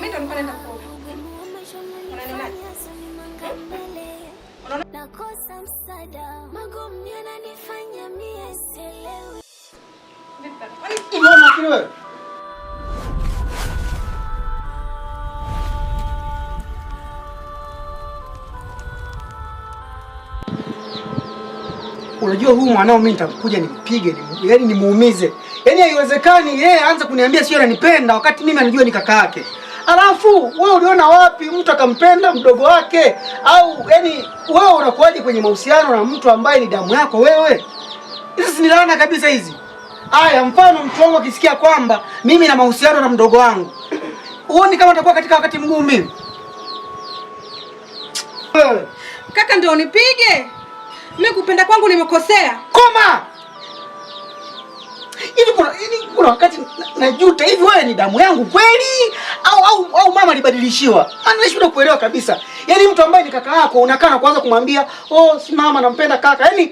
Mimi ndo nilikuwa naenda kuoga. Unaenda? Nakosa msaada. Magumu yananifanya mie sielewi. Unaona kile wewe? Unajua huyu mwanao mimi nitakuja nimpige, yaani nimuumize. Yaani haiwezekani yeye aanze kuniambia sio ananipenda wakati mimi anajua ni kaka yake. Alafu wewe uliona wapi mtu akampenda mdogo wake? Au yaani wewe unakuwaje kwenye mahusiano na mtu ambaye ni damu yako wewe? Hizi ni laana kabisa hizi. Haya, mfano mtu wangu akisikia kwamba mimi na mahusiano na mdogo wangu. Uone kama utakuwa katika wakati mgumu mimi. Kaka ndio unipige? Mimi kupenda kwangu nimekosea. Koma! Hivi kuna wakati najuta hivi wewe ni damu yangu kweli au mama alibadilishiwa? Anashindwa kuelewa kabisa. Yaani mtu ambaye ni kaka yako unakaa na kuanza kumwambia, "Oh, si mama nampenda kaka." Yaani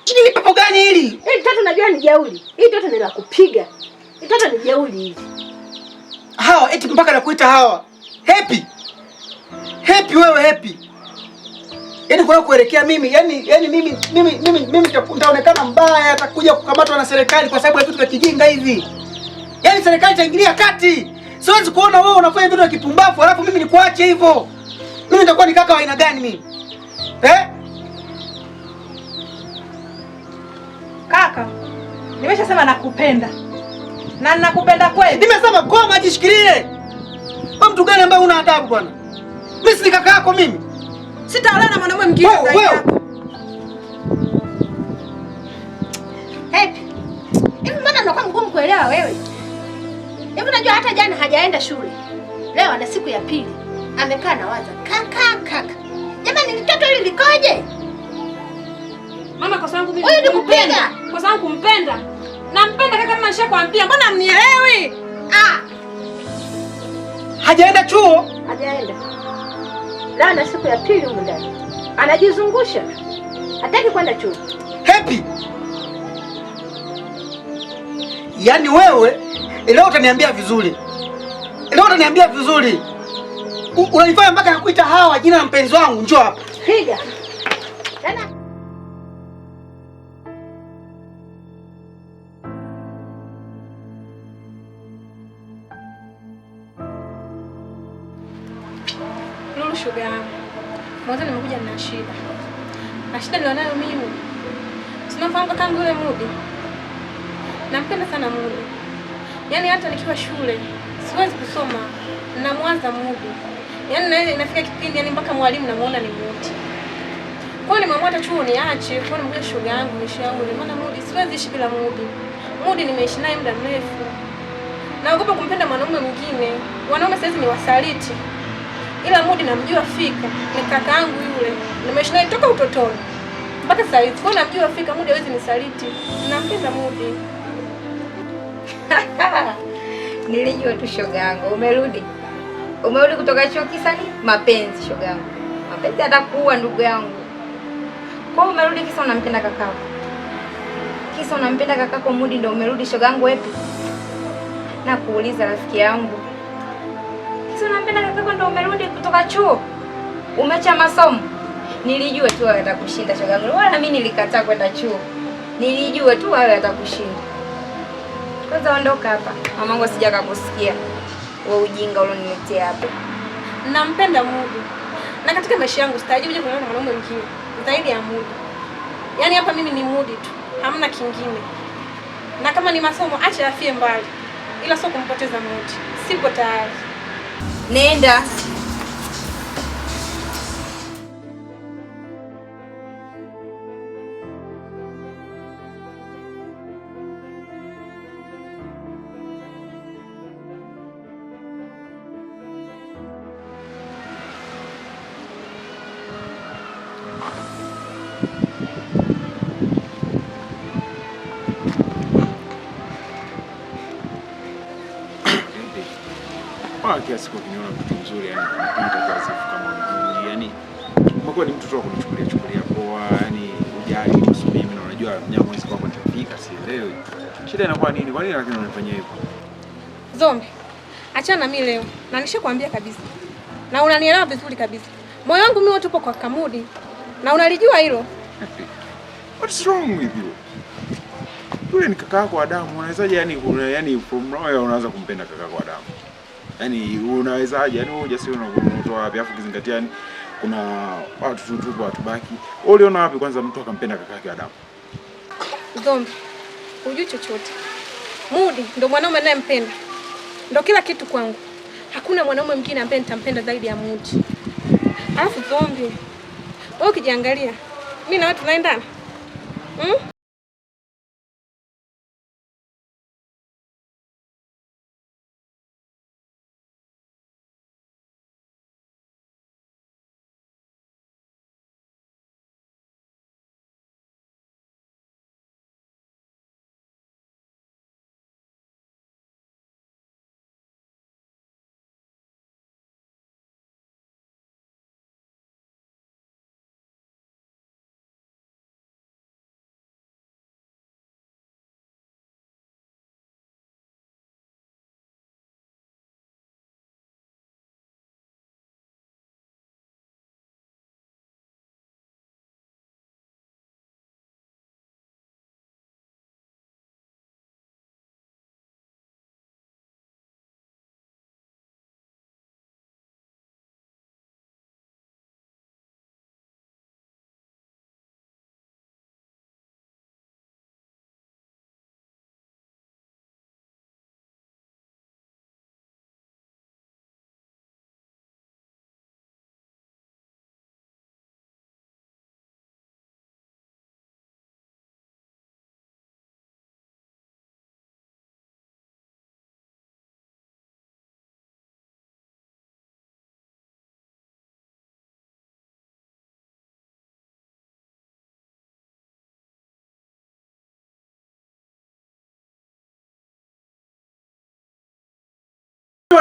hili ni pepo gani hili? Hii mtoto najua ni jeuri. Hii mtoto ni la kupiga. Hii mtoto ni jeuri hivi. Hawa eti mpaka nakuita Hawa. Happy. Happy wewe happy. Yaani kwa kuelekea mimi, yaani mimi nitaonekana mbaya, atakuja kukamatwa na serikali kwa sababu ya vitu vya kijinga hivi. Yaani serikali itaingilia kati. Siwezi kuona wewe unafanya vitu vya kipumbavu alafu mimi nikuache hivyo. Mimi nitakuwa ni kaka wa aina gani mimi? Kaka, nimeshasema nakupenda. Na nakupenda kweli. Nimesema goma jishikilie. Wewe mtu gani ambaye una adabu bwana? Mimi si kaka yako mimi. Sitaolewa na mwanamume mwingine zaidi yako. Hivi mbona unakuwa mgumu kuelewa wewe? Hivi unajua hata jana hajaenda shule. Leo ana siku ya pili. Amekaa na waza kaka. Jamani mtoto hili likoje? Mama kwa sababu mimi wewe nikupiga. Kwa sababu kumpenda. Nampenda kaka kama nishakwambia. Mbona hamnielewi? Hajaenda chuo? Hajaenda. Leo ana siku ya pili huko ndani. Anajizungusha. Hataki kwenda chuo. Happy. Yaani wewe leo utaniambia vizuri. Unanifanya mpaka nakuita Hawa jina la mpenzi wangu, njoo hapa. Piga. Tena. Lulu shoga yangu. Mwanzo nimekuja na shida. Na shida nilionayo mimi. Sinafahamu kaka yangu yule Mudi. Nampenda sana Mudi. Yaani hata nikiwa shule siwezi kusoma. Namwaza Mudi. Yaani na inafika kipindi yani mpaka mwalimu namuona ni Mudi. Kwa hiyo nimeamua hata chuo niache, kwa nimekuja shoga yangu, maisha yangu ni maana Mudi siwezi ishi bila Mudi. Mudi nimeishi naye muda mrefu. Naogopa kumpenda mwanaume mwingine. Wanaume sasa ni wasaliti. Ila Mudi namjua fika, ni kaka yangu yule. Nimeishi naye toka utotoni. Mpaka sasa hivi kwa namjua fika Mudi hawezi nisaliti. Nampenda Mudi. Nilijua tu shoga yangu. Umerudi kutoka chuo kisa ni mapenzi shoga yangu. Mapenzi atakuua ndugu yangu. Kwa hiyo umerudi kisa unampenda kakako. Kisa unampenda kakako Mudi ndio umerudi shoga yangu wepi? Na kuuliza rafiki yangu. Kisa unampenda kakako ndio umerudi kutoka chuo? Umeacha masomo? Nilijua tu wewe atakushinda shoga yangu. Wala mimi nilikataa kwenda chuo. Nilijua tu wewe atakushinda. Kwanza ondoka hapa. Mamangu asija kukusikia. Wewe ujinga ulioniletea hapa. Nampenda Mudi. Na katika maisha yangu sitaji kuja kuona mwanaume mwingine zaidi ya Mudi. Yaani hapa mimi ni Mudi tu. Hamna kingine. Na kama ni masomo acha afie mbali. Ila sio kumpoteza Mudi. Sipo tayari. Nenda. Kiasi kwa kuniona mtu mzuri yani kupita kazi kama mzuri yani umekuwa ni mtu tu kunichukulia poa yani ujali kuhusu mimi na unajua mnyama mwezi kwako nitafika sielewi. Shida inakuwa nini? Kwa nini lakini unanifanyia hivyo? Zombi. achana na mimi leo. Na nishakwambia kabisa. Na unanielewa vizuri kabisa. Moyo wangu mimi wote upo kwa Kamudi. Na unalijua hilo. What's wrong with you? Yule ni kaka yako wa damu. Unawezaje yani from nowhere unaanza kumpenda kaka yako wa damu? Yani unawezaje? Yani wewe ujasiri unatoa wapi? Afu kizingatia yani kuna watu tu watu baki. Wewe uliona wapi kwanza mtu akampenda kaka yake wa damu? Zombi. Hujui chochote. Mudi ndo mwanaume ninayempenda. Ndo kila kitu kwangu. Hakuna mwanaume mwingine ambaye nitampenda zaidi ya Mudi. Alafu Zombi, wewe ukijiangalia, mimi na wewe tunaendana?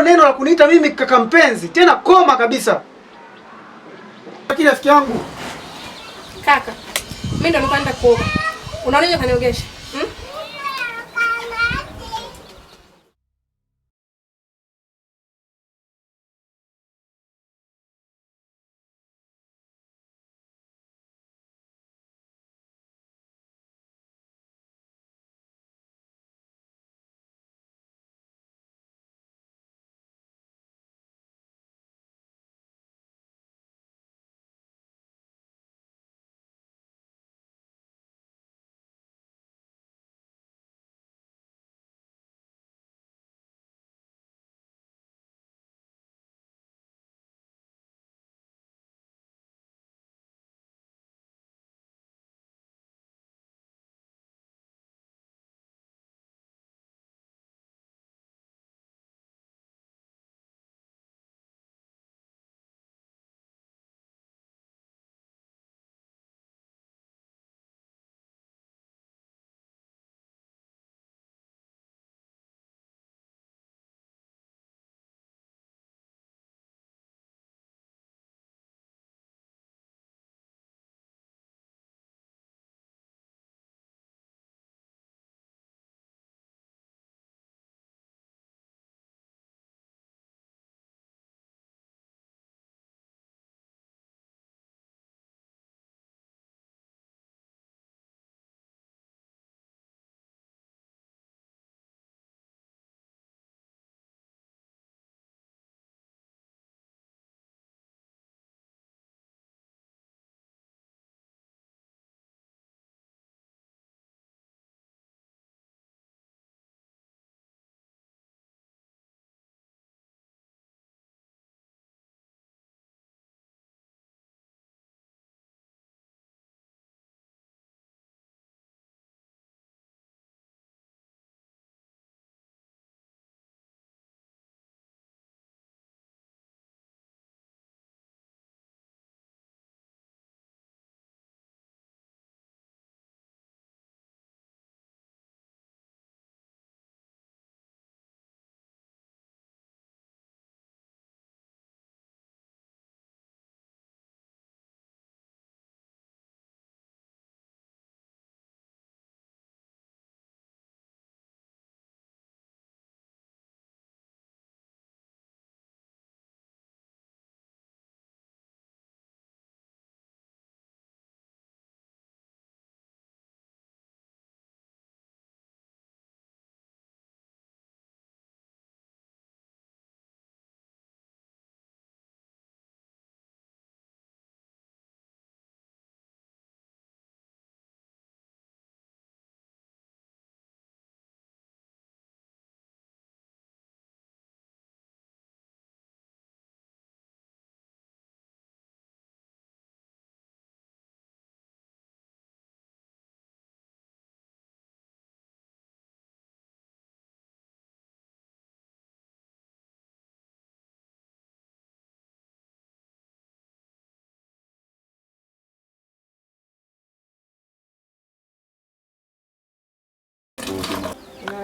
Neno la kuniita mimi kaka mpenzi, tena koma kabisa. Lakini rafiki yangu, Kaka, mimi ndo nilikuwa naenda kuoga. Unaona kaniogesha?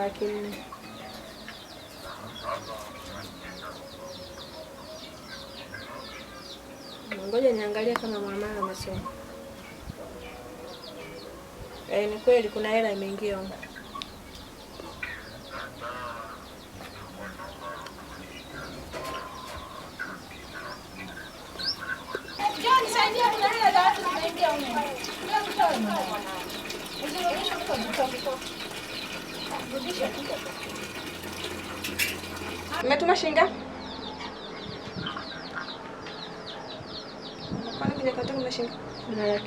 400,000. Ngoja niangalie kama muamala umesoma. Ni kweli kuna hela imeingia huko. John, saidia kuna hela za watu zinaingia huko. Umetuma shilingi ngapi? Kwani kwenye karatasi kuna shilingi? Kuna 100,000.